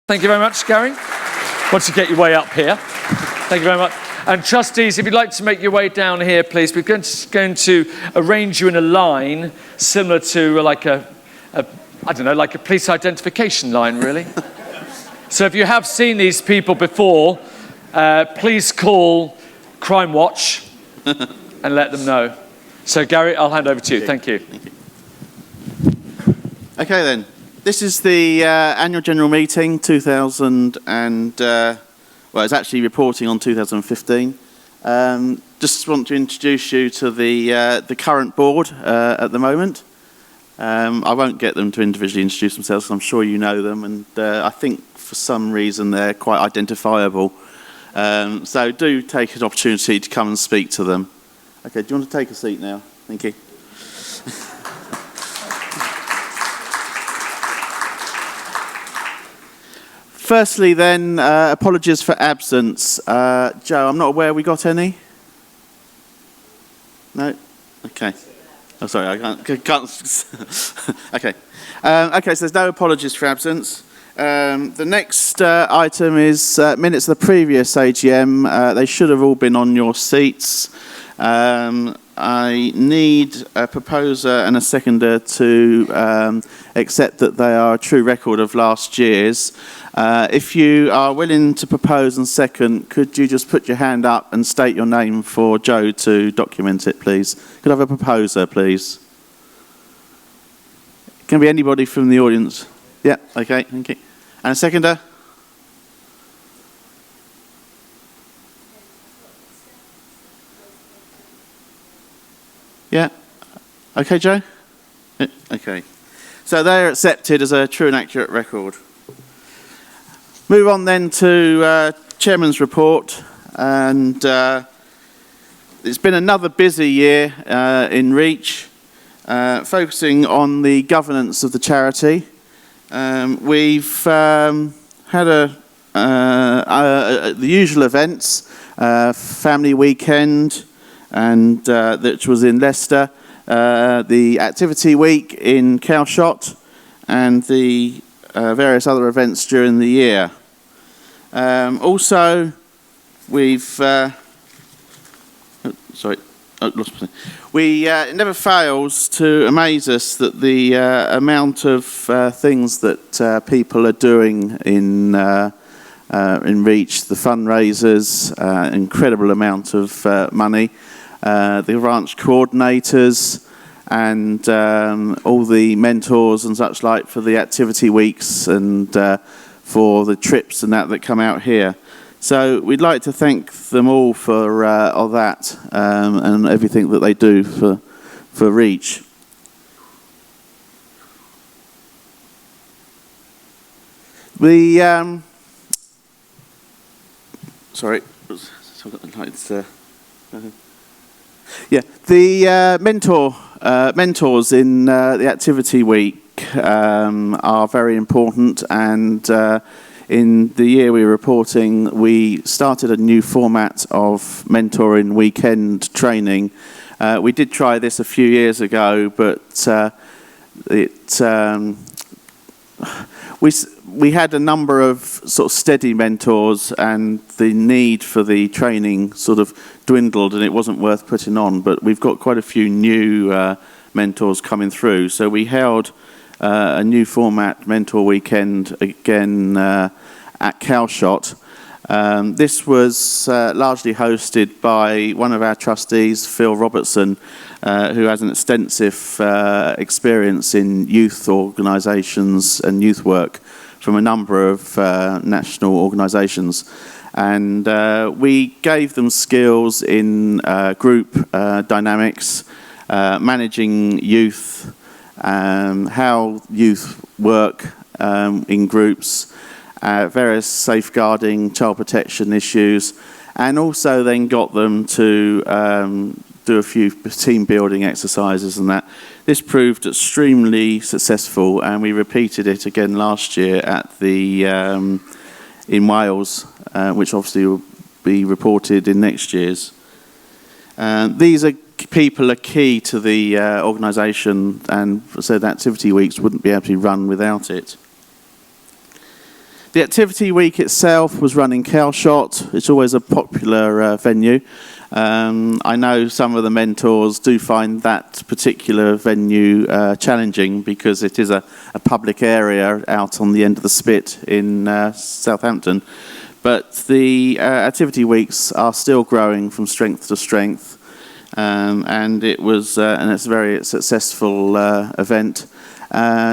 Thank you very much, Gary. Once you get your way up here. Thank you very much. And trustees, if you'd like to make your way down here, please. We're going to arrange you in a line similar to like a police identification line, really. So if you have seen these people before, please call Crime Watch and let them know. So Gary, I'll hand over to you. Thank you. Thank you. Okay then. This is the annual general meeting, it's actually reporting on 2015. Just want to introduce you to the current board at the moment. I won't get them to individually introduce themselves, I'm sure you know them, and I think for some reason they're quite identifiable. So do take an opportunity to come and speak to them. Okay, do you want to take a seat now? Thank you. Firstly then, apologies for absence. Joe, I'm not aware we got any? No? Okay. Oh, sorry, I can't. Okay. Okay, so there's no apologies for absence. The next item is minutes of the previous AGM. They should have all been on your seats. I need a proposer and a seconder to accept that they are a true record of last year's. If you are willing to propose and second, could you just put your hand up and state your name for Joe to document it, please? Could I have a proposer, please? Can be anybody from the audience. Yeah, okay, thank you. And a seconder? Yeah. Okay, Joe? Yeah, okay. So they're accepted as a true and accurate record. Move on then to Chairman's report, and it's been another busy year in Reach, focusing on the governance of the charity. We've had the usual events, family weekend, and which was in Leicester, the activity week in Calshot, and the various other events during the year. Also, we've it never fails to amaze us that the amount of things that people are doing in Reach, the fundraisers, incredible amount of money, the ranch coordinators, and all the mentors and such like for the activity weeks and for the trips and that come out here. So we'd like to thank them all for all that and everything that they do for Reach. The sorry, I've got the lights. Yeah, the mentors in the activity week are very important, and in the year we're reporting, we started a new format of mentoring weekend training. We did try this a few years ago, but we had a number of sort of steady mentors, and the need for the training sort of dwindled, and it wasn't worth putting on. But we've got quite a few new mentors coming through, so we held a new format mentor weekend again at Calshot. This was largely hosted by one of our trustees, Phil Robertson, who has an extensive experience in youth organisations and youth work from a number of national organisations. And we gave them skills in group dynamics, managing youth, how youth work in groups, various safeguarding, child protection issues, and also then got them to do a few team building exercises and that. This proved extremely successful, and we repeated it again last year at the in Wales, which obviously will be reported in next year's. These people are key to the organisation, and so the activity weeks wouldn't be able to be run without it. The activity week itself was run in Calshot. It's always a popular venue. I know some of the mentors do find that particular venue challenging because it is a public area out on the end of the spit in Southampton. But the activity weeks are still growing from strength to strength, and it's a very successful event.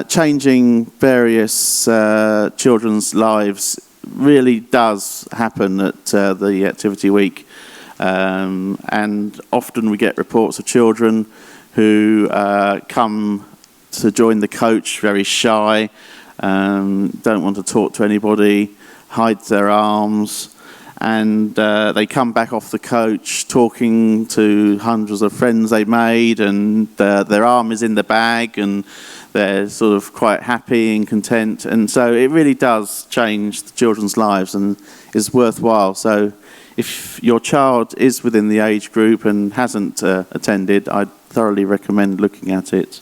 Changing various children's lives really does happen at the activity week. And often we get reports of children who come to join the coach very shy, don't want to talk to anybody, hide their arms, and they come back off the coach talking to hundreds of friends they made, and their arm is in the bag, and they're sort of quite happy and content. And so it really does change the children's lives and is worthwhile. So if your child is within the age group and hasn't attended, I'd thoroughly recommend looking at it.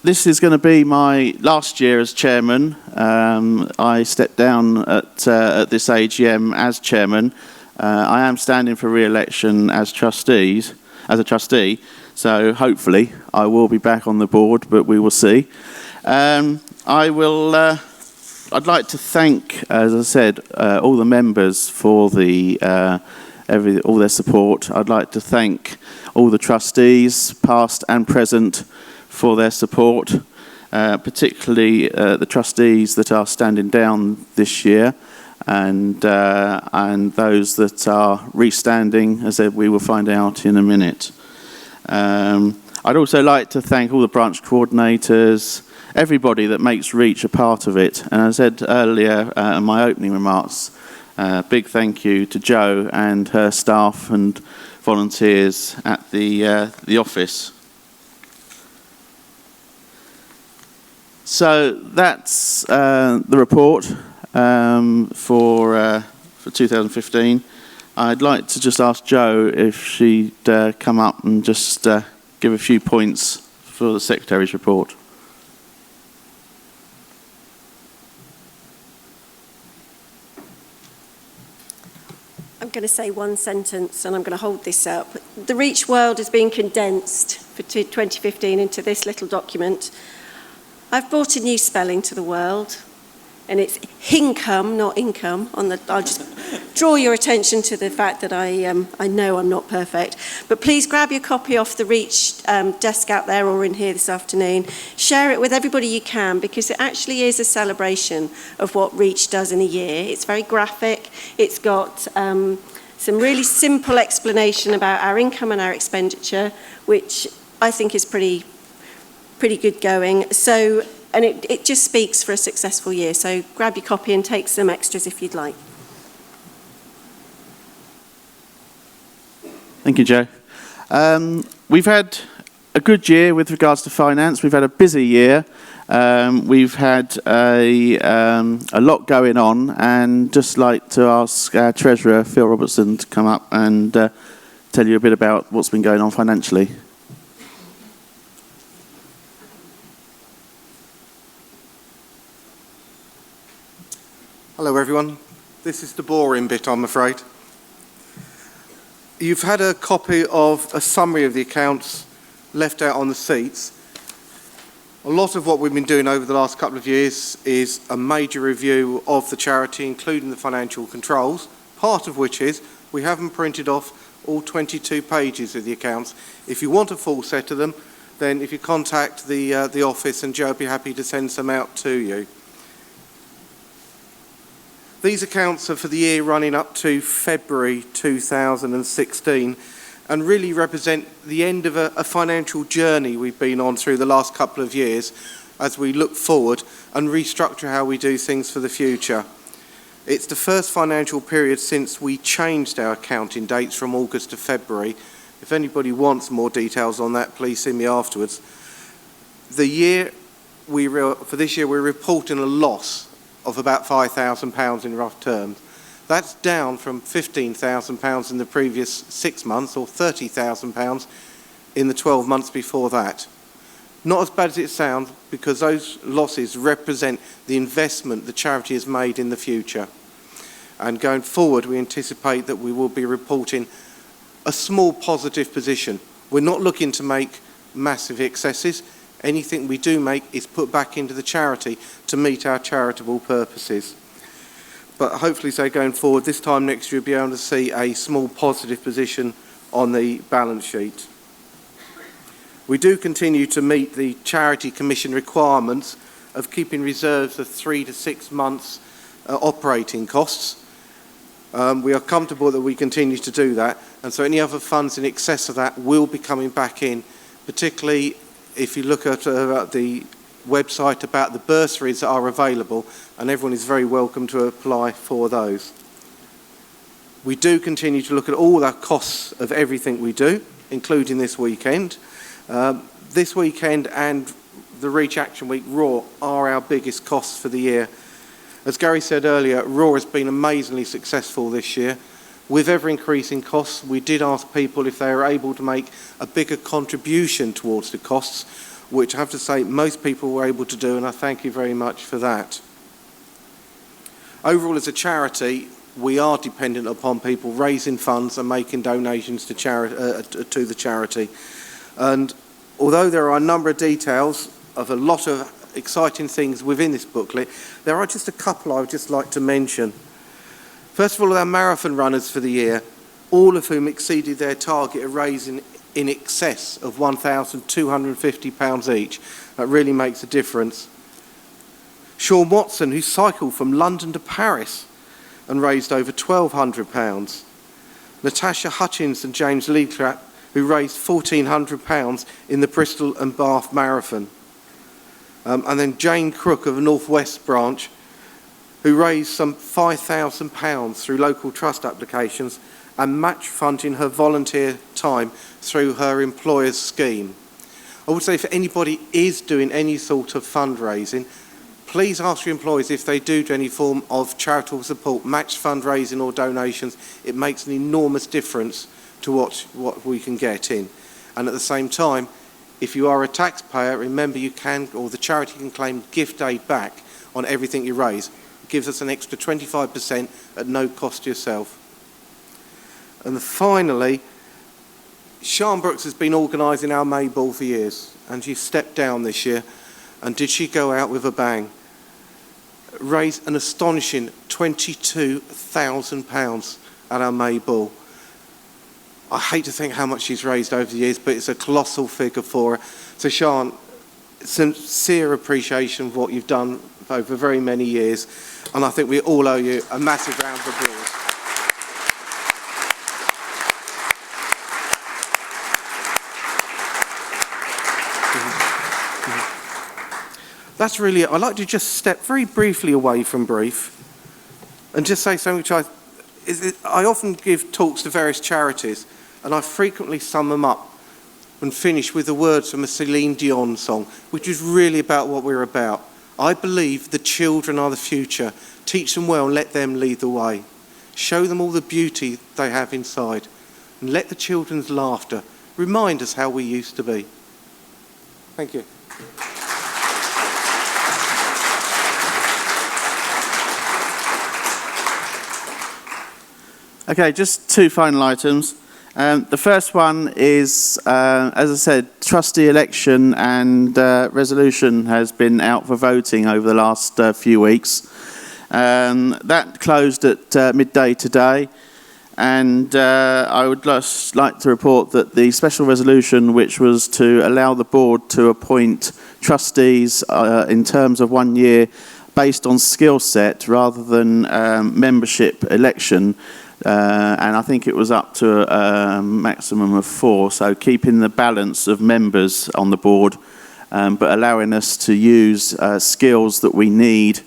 This is going to be my last year as chairman. I stepped down at this AGM as chairman. I am standing for re-election as a trustee. So hopefully I will be back on the board, but we will see. I'd like to thank, as I said, all the members for all their support. I'd like to thank all the trustees, past and present, for their support, particularly the trustees that are standing down this year, and those that are restanding, as we will find out in a minute. I'd also like to thank all the branch coordinators, everybody that makes Reach a part of it. And as I said earlier in my opening remarks, big thank you to Jo and her staff and volunteers at the office. So that's the report for 2015. I'd like to just ask Jo if she'd come up and just give a few points for the Secretary's report. I'm going to say one sentence and I'm going to hold this up. The Reach world has been condensed for 2015 into this little document. I've brought a new spelling to the world, and it's hincome, not income. I'll just draw your attention to the fact that I know I'm not perfect. But please grab your copy off the Reach desk out there or in here this afternoon. Share it with everybody you can, because it actually is a celebration of what Reach does in a year. It's very graphic. It's got some really simple explanation about our income and our expenditure, which I think is pretty good going. So, and it just speaks for a successful year. So grab your copy and take some extras if you'd like. Thank you, Jo. We've had a good year with regards to finance. We've had a busy year. We've had a lot going on, and just like to ask our Treasurer, Phil Robertson, to come up and tell you a bit about what's been going on financially. Hello everyone. This is the boring bit, I'm afraid. You've had a copy of a summary of the accounts left out on the seats. A lot of what we've been doing over the last couple of years is a major review of the charity, including the financial controls, part of which is we haven't printed off all 22 pages of the accounts. If you want a full set of them, then if you contact the office, and Jo will be happy to send some out to you. These accounts are for the year running up to February 2016 and really represent the end of a financial journey we've been on through the last couple of years as we look forward and restructure how we do things for the future. It's the first financial period since we changed our accounting dates from August to February. If anybody wants more details on that, please see me afterwards. For this year, we're reporting a loss of about £5,000 in rough terms. That's down from £15,000 in the previous 6 months, or £30,000 in the 12 months before that. Not as bad as it sounds, because those losses represent the investment the charity has made in the future. And going forward, we anticipate that we will be reporting a small positive position. We're not looking to make massive excesses. Anything we do make is put back into the charity to meet our charitable purposes. But hopefully, so going forward, this time next year, you'll be able to see a small positive position on the balance sheet. We do continue to meet the Charity Commission requirements of keeping reserves of 3 to 6 months operating costs. We are comfortable that we continue to do that, and so any other funds in excess of that will be coming back in, particularly if you look at the website about the bursaries that are available, and everyone is very welcome to apply for those. We do continue to look at all the costs of everything we do, including this weekend. This weekend and the Reach Action Week Raw are our biggest costs for the year. As Gary said earlier, Raw has been amazingly successful this year. With ever-increasing costs, we did ask people if they were able to make a bigger contribution towards the costs, which I have to say most people were able to do, and I thank you very much for that. Overall, as a charity, we are dependent upon people raising funds and making donations to the charity. And although there are a number of details of a lot of exciting things within this booklet, there are just a couple I would just like to mention. First of all, our marathon runners for the year, all of whom exceeded their target of raising in excess of £1,250 each. That really makes a difference. Sean Watson, who cycled from London to Paris and raised over £1,200. Natasha Hutchins and James Leeclap, who raised £1,400 in the Bristol and Bath Marathon. And then Jane Crook of the North West branch, who raised some £5,000 through local trust applications and match funding her volunteer time through her employer's scheme. I would say if anybody is doing any sort of fundraising, please ask your employees if they do any form of charitable support, match fundraising or donations. It makes an enormous difference to what we can get in. And at the same time, if you are a taxpayer, remember you can, or the charity can claim gift aid back on everything you raise. It gives us an extra 25% at no cost to yourself. And finally, Sian Brooks has been organising our May Ball for years, and she stepped down this year. And did she go out with a bang? Raised an astonishing £22,000 at our May Ball. I hate to think how much she's raised over the years, but it's a colossal figure for her. So Sian, sincere appreciation of what you've done over very many years, and I think we all owe you a massive round of applause. That's really it. I'd like to just step very briefly away from brief and just say something which I often give talks to various charities, and I frequently sum them up and finish with the words from a Celine Dion song, which is really about what we're about. I believe the children are the future. Teach them well and let them lead the way. Show them all the beauty they have inside, and let the children's laughter remind us how we used to be. Thank you. Okay, just two final items. The first one is, as I said, trustee election and resolution has been out for voting over the last few weeks. That closed at midday today, and I would just like to report that the special resolution, which was to allow the board to appoint trustees in terms of 1 year based on skill set rather than membership election, and I think it was up to a maximum of 4, so keeping the balance of members on the board, but allowing us to use skills that we need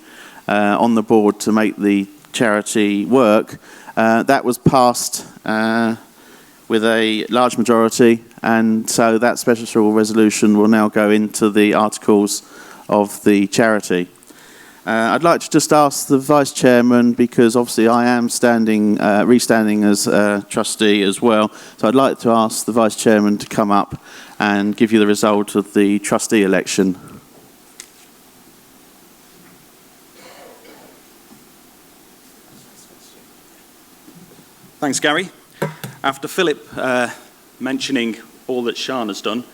on the board to make the charity work. That was passed with a large majority, and so that special resolution will now go into the articles of the charity. I'd like to just ask the Vice Chairman, because obviously I am restanding as trustee as well, so I'd like to ask the Vice Chairman to come up and give you the result of the trustee election. Thanks, Gary. After Philip mentioning all that Sian has done,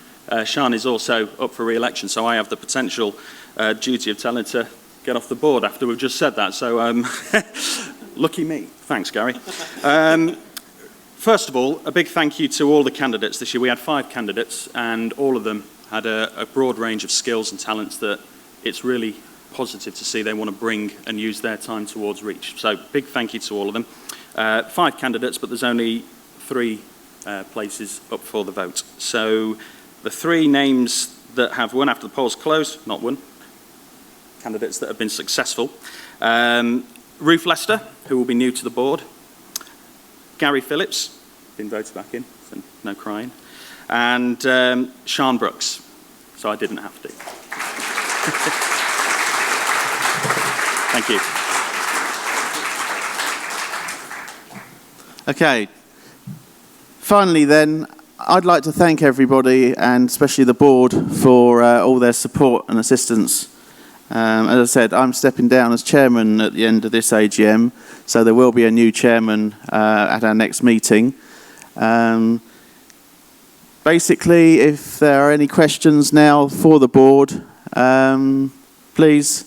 Sian is also up for re-election, so I have the potential duty of telling her to get off the board after we've just said that. So lucky me. Thanks, Gary. First of all, a big thank you to all the candidates this year. We had 5 candidates, and all of them had a broad range of skills and talents that it's really positive to see they want to bring and use their time towards Reach. So big thank you to all of them. 5 candidates, but there's only 3 places up for the vote. So the 3 names that have won after the polls closed, not won, candidates that have been successful. Ruth Lester, who will be new to the board. Gary Phillips, been voted back in, so no crying. And Sian Brooks, so I didn't have to. Thank you. Okay. Finally then, I'd like to thank everybody, and especially the board, for all their support and assistance. As I said, I'm stepping down as chairman at the end of this AGM, so there will be a new chairman at our next meeting. Basically, if there are any questions now for the board, please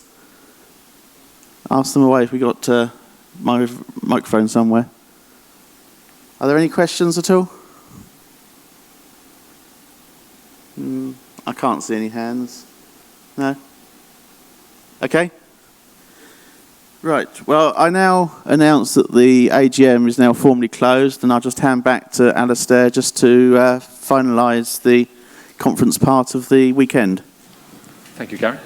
ask them away. If we got my microphone somewhere. Are there any questions at all? I can't see any hands. No? Okay. Right. Well, I now announce that the AGM is now formally closed, and I'll just hand back to Alistair just to finalise the conference part of the weekend. Thank you, Gary.